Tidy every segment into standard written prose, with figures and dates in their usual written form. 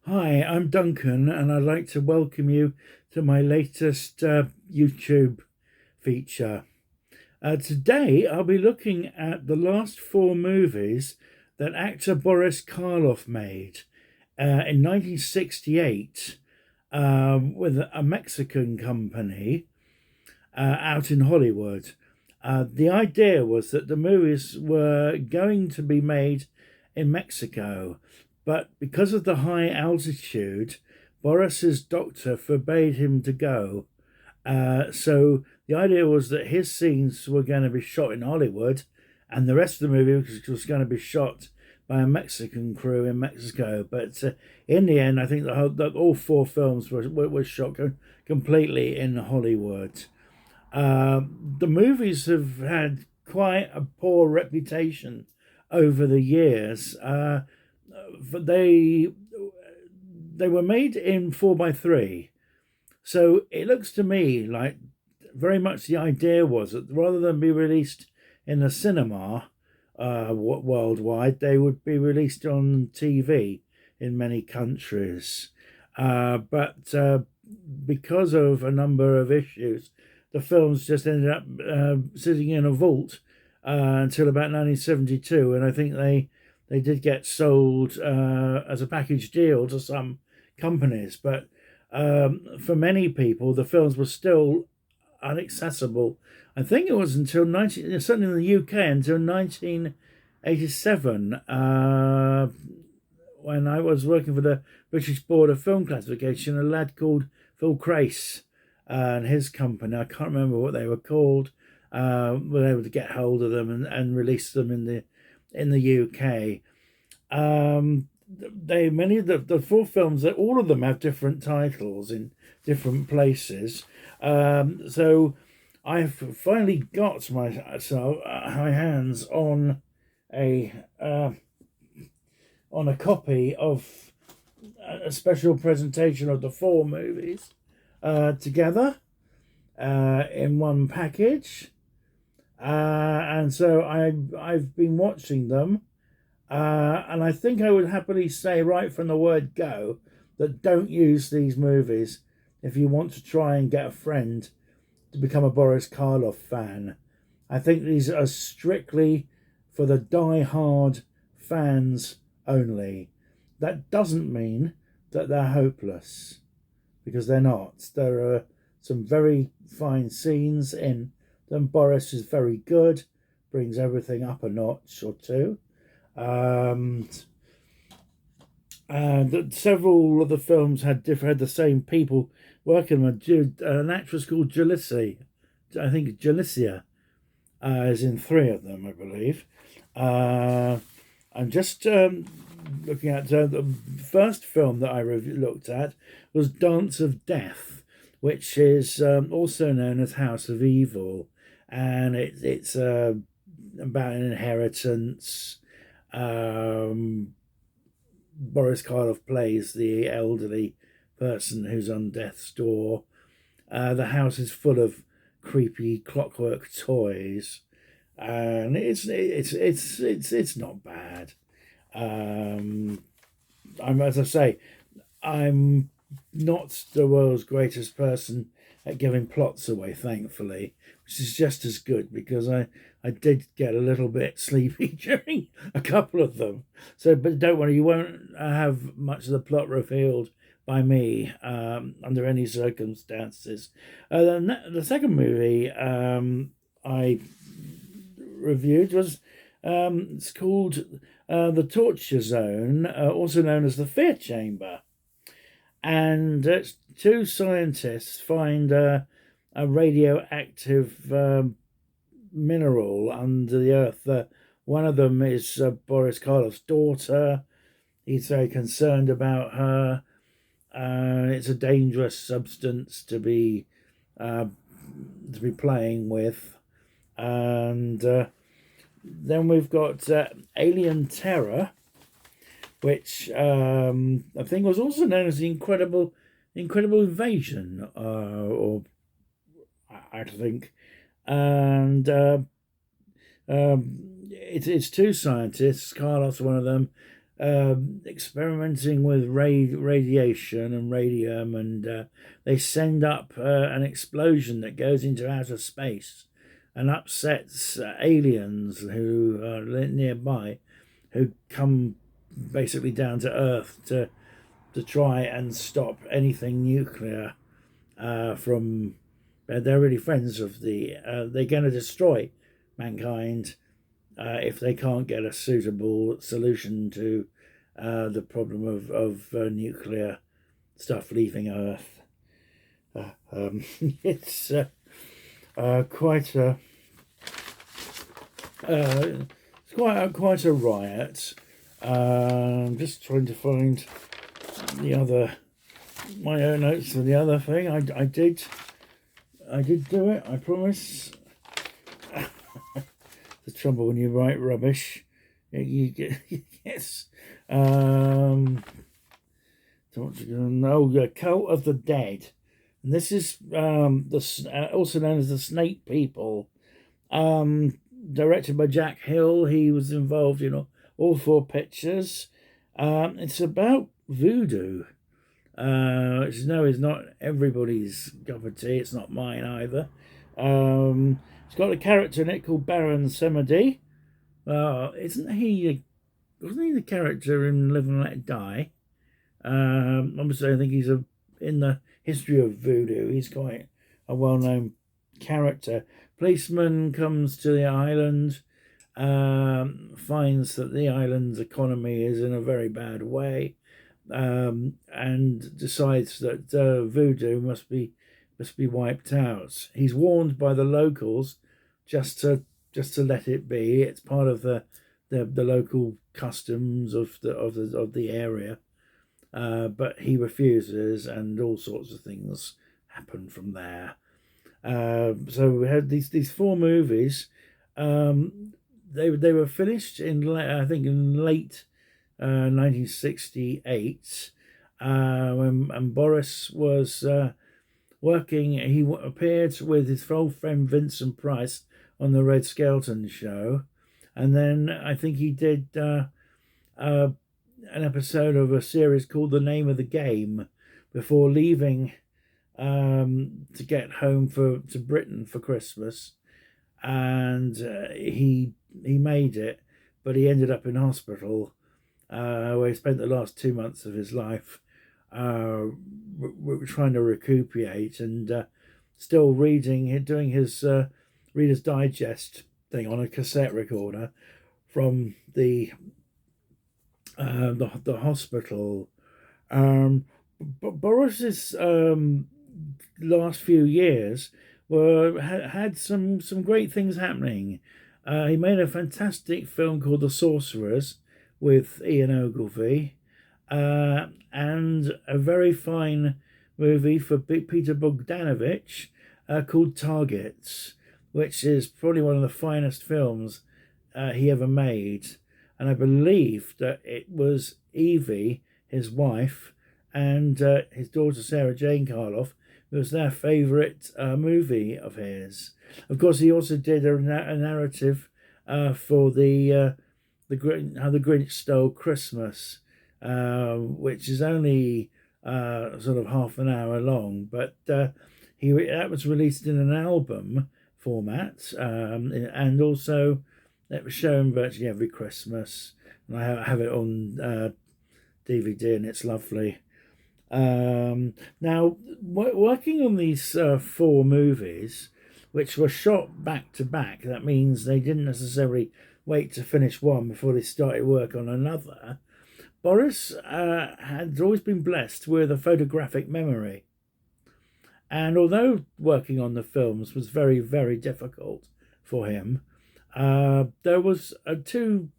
Hi, I'm Duncan, and I'd like to welcome you to my latest YouTube feature. Today, I'll be looking at the last four movies that actor Boris Karloff made in 1968 with a Mexican company out in Hollywood. The idea was that the movies were going to be made in Mexico, but because of the high altitude, Boris's doctor forbade him to go. So the idea was that his scenes were going to be shot in Hollywood, and the rest of the movie was going to be shot by a Mexican crew in Mexico. But in the end, I think all four films were shot completely in Hollywood. The movies have had quite a poor reputation over the years. They were made in 4:3, so it looks to me like very much the idea was that rather than be released in the cinema worldwide, they would be released on TV in many countries. But because of a number of issues, the films just ended up sitting in a vault until about 1972, and I think they did get sold as a package deal to some companies, but for many people, the films were still inaccessible. I think it was until certainly in the UK, until 1987, when I was working for the British Board of Film Classification. A lad called Phil Crace and his company, I can't remember what they were called, were able to get hold of them and release them in the UK. Many of the four films, that all of them have different titles in different places. So I've finally got my hands on a copy of a special presentation of the four movies together in one package, and so I've been watching them. And I think I would happily say right from the word go that don't use these movies if you want to try and get a friend to become a Boris Karloff fan. I think these are strictly for the die-hard fans only. That doesn't mean that they're hopeless, because they're not. There are some very fine scenes in them. Boris is very good, brings everything up a notch or two. And several of the films had the same people working on. An actress called Jalicia, I think Jalicia, is in three of them, I believe. I'm just looking at the first film that I looked at was Dance of Death, which is also known as House of Evil, and it's about an inheritance. Boris Karloff plays the elderly person who's on death's door. The house is full of creepy clockwork toys, and it's not bad. As I say, I'm not the world's greatest person at giving plots away, thankfully, which is just as good, because I did get a little bit sleepy during a couple of them. So, but don't worry, you won't have much of the plot revealed by me under any circumstances. The second movie I reviewed was it's called The Torture Zone, also known as The Fear Chamber. And two scientists find a radioactive mineral under the earth. One of them is Boris Karloff's daughter. He's very concerned about her. It's a dangerous substance to be playing with. And then we've got Alien Terror, which I think was also known as the Incredible Invasion, or I think, and it's two scientists. Carlos, one of them, experimenting with radiation and radium, and they send up an explosion that goes into outer space and upsets aliens who are nearby, who come basically down to Earth to try and stop anything nuclear from. They're really friends of the. They're going to destroy mankind if they can't get a suitable solution to the problem of nuclear stuff leaving Earth. It's quite a quite a riot. I'm just trying to find my own notes for the other thing. I did do it, I promise. The trouble when you write rubbish, you get yes. The Cult of the Dead, and this is also known as the Snake People. Directed by Jack Hill. He was involved in all 4 pictures. It's about voodoo. Which is not everybody's cup of tea. It's not mine either. It's got a character in it called Baron Samedi. Wasn't he the character in Live and Let Die? Obviously, I think he's in the history of voodoo. He's quite a well-known character. Policeman comes to the island, finds that the island's economy is in a very bad way, and decides that voodoo must be wiped out. He's warned by the locals just to let it be. It's part of the local customs of the area, but he refuses, and all sorts of things happen from there. So we had these 4 movies. They were finished in late 1968, when Boris was working. He appeared with his old friend Vincent Price on the Red Skelton show, and then I think he did an episode of a series called The Name of the Game before leaving to get home to Britain for Christmas, and he made it, but he ended up in hospital, where he spent the last 2 months of his life trying to recuperate, and still doing his Reader's Digest thing on a cassette recorder from the hospital. Boris's last few years had some great things happening. He made a fantastic film called The Sorcerers with Ian Ogilvy, and a very fine movie for Peter Bogdanovich called Targets, which is probably one of the finest films he ever made. And I believe that it was Evie, his wife, and his daughter Sarah Jane Karloff, it was their favourite movie of his. Of course, he also did a narrative for the How the Grinch Stole Christmas, which is only sort of half an hour long, but that was released in an album format, and also it was shown virtually every Christmas, and I have it on DVD, and it's lovely. Now, working on these 4 movies, which were shot back to back, that means they didn't necessarily wait to finish one before they started work on another. Boris had always been blessed with a photographic memory, and although working on the films was very, very difficult for him, there was two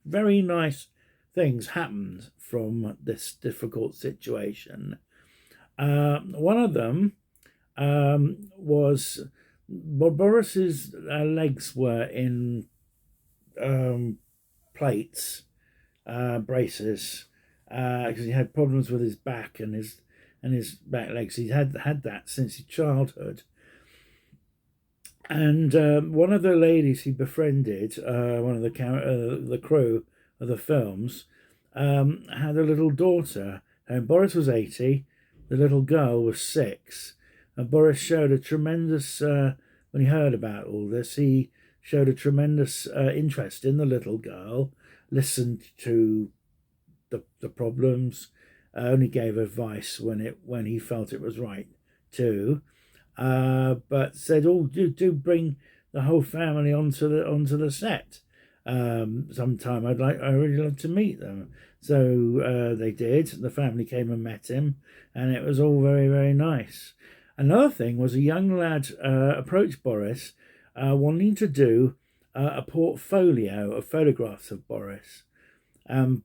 very nice things happened from this difficult situation. One of them was Boris's legs were in plates, braces, because he had problems with his back and his back legs. He had that since his childhood. And one of the ladies he befriended, one of the crew of the films, had a little daughter, and Boris was 80, the little girl was 6, and Boris showed a tremendous, when he heard about all this, he showed a tremendous interest in the little girl, listened to the problems, only gave advice when he felt it was right too, but said, "Oh, do bring the whole family onto the set sometime. I really love to meet them." So they did. The family came and met him, and it was all very, very nice. Another thing was a young lad approached Boris, wanting to do a portfolio of photographs of Boris.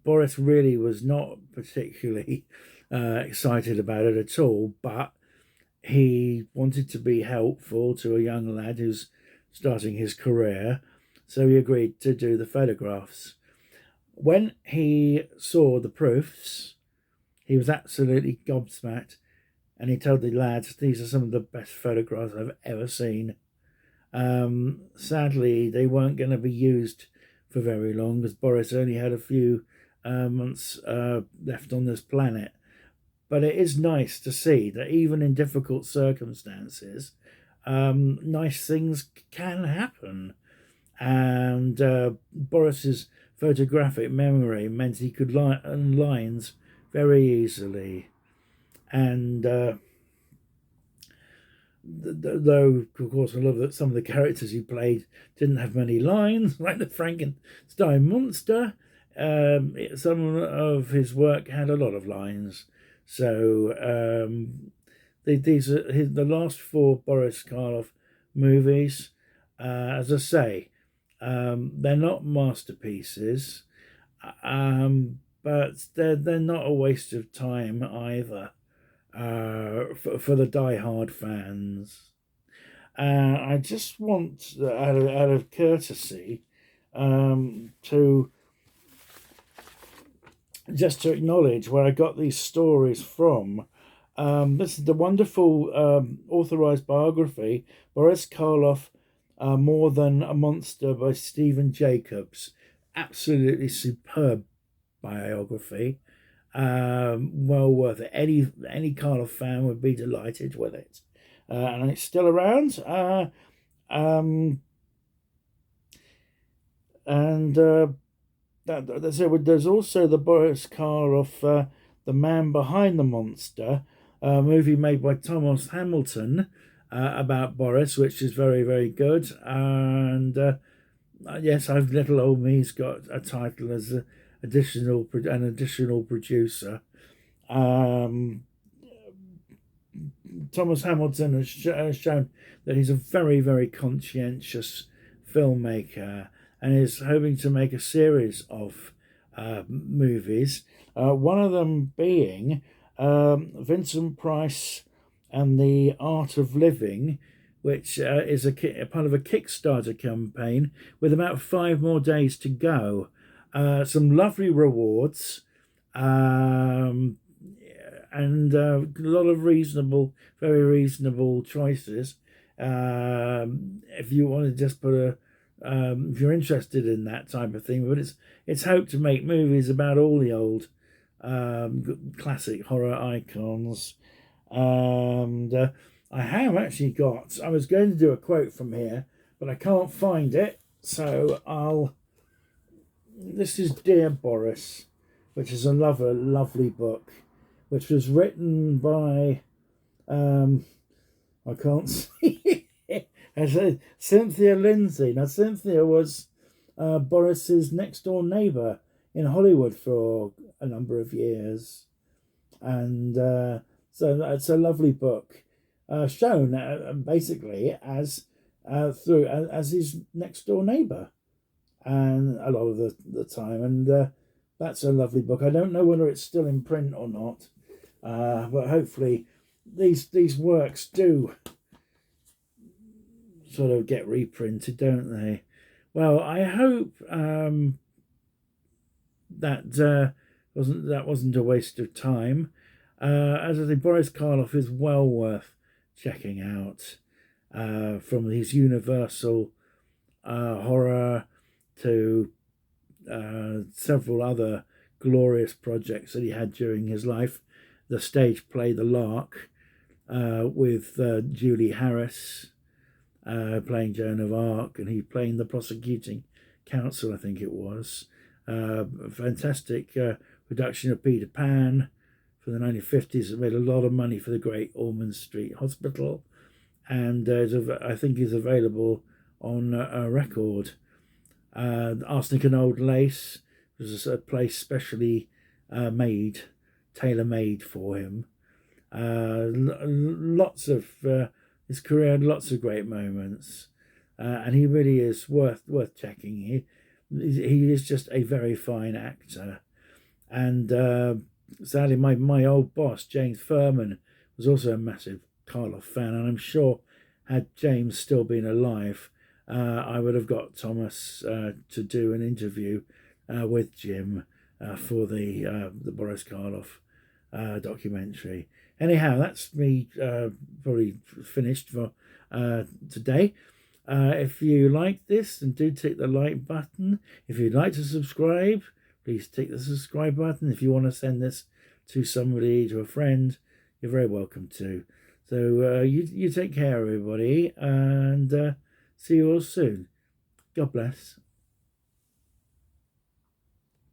Boris really was not particularly excited about it at all, but he wanted to be helpful to a young lad who's starting his career, so he agreed to do the photographs. When he saw the proofs, he was absolutely gobsmacked, and he told the lads, "These are some of the best photographs I've ever seen." Sadly, they weren't going to be used for very long, because Boris only had a few months left on this planet. But it is nice to see that even in difficult circumstances, nice things can happen. And Boris's photographic memory meant he could learn lines very easily. And though, of course, I love that some of the characters he played didn't have many lines, like the Frankenstein monster, some of his work had a lot of lines. So these are the last 4 Boris Karloff movies. As I say, they're not masterpieces, but they're not a waste of time either for the die-hard fans. I just want, out of courtesy, to acknowledge where I got these stories from. This is the wonderful authorised biography, Boris Karloff, More Than a Monster by Stephen Jacobs. Absolutely superb biography. Well worth it. Any Karloff fan would be delighted with it. And it's still around. That's it. There's also the Boris Karloff, The Man Behind the Monster, a movie made by Thomas Hamilton about Boris, which is very, very good. And yes, Little Old Me's got a title as an additional producer. Thomas Hamilton has shown that he's a very, very conscientious filmmaker, and is hoping to make a series of movies. One of them being Vincent Price and the Art of Living, which is a part of a Kickstarter campaign with about 5 more days to go. Some lovely rewards, and a lot of very reasonable choices. If you want to just put if you're interested in that type of thing, but it's hoped to make movies about all the old classic horror icons. And I have actually I was going to do a quote from here, but I can't find it, so this is Dear Boris, which is another lovely book, which was written by I can't see it. Cynthia Lindsay. Now, Cynthia was Boris's next door neighbour in Hollywood for a number of years, and so it's a lovely book, shown basically as his next door neighbour, and a lot of the time, and that's a lovely book. I don't know whether it's still in print or not, but hopefully these works do sort of get reprinted, don't they? Well, I hope that wasn't a waste of time. As I say, Boris Karloff is well worth checking out, from his universal horror to several other glorious projects that he had during his life. The stage play The Lark, with Julie Harris playing Joan of Arc, and he playing the prosecuting counsel, I think it was. A fantastic production of Peter Pan from the 1950s. It made a lot of money for the Great Ormond Street Hospital, and I think is available on a record. Arsenic and Old Lace was a place specially tailor-made for him. Lots of his career had lots of great moments, and he really is worth checking. He is just a very fine actor, and sadly, my old boss James Furman was also a massive Karloff fan, and I'm sure had James still been alive, I would have got Thomas to do an interview with Jim for the Boris Karloff documentary. Anyhow, that's me probably finished for today. If you like this, then do tick the like button. If you'd like to subscribe, please tick the subscribe button. If you want to send this to somebody, to a friend, you're very welcome to. So you take care, everybody, and see you all soon. God bless.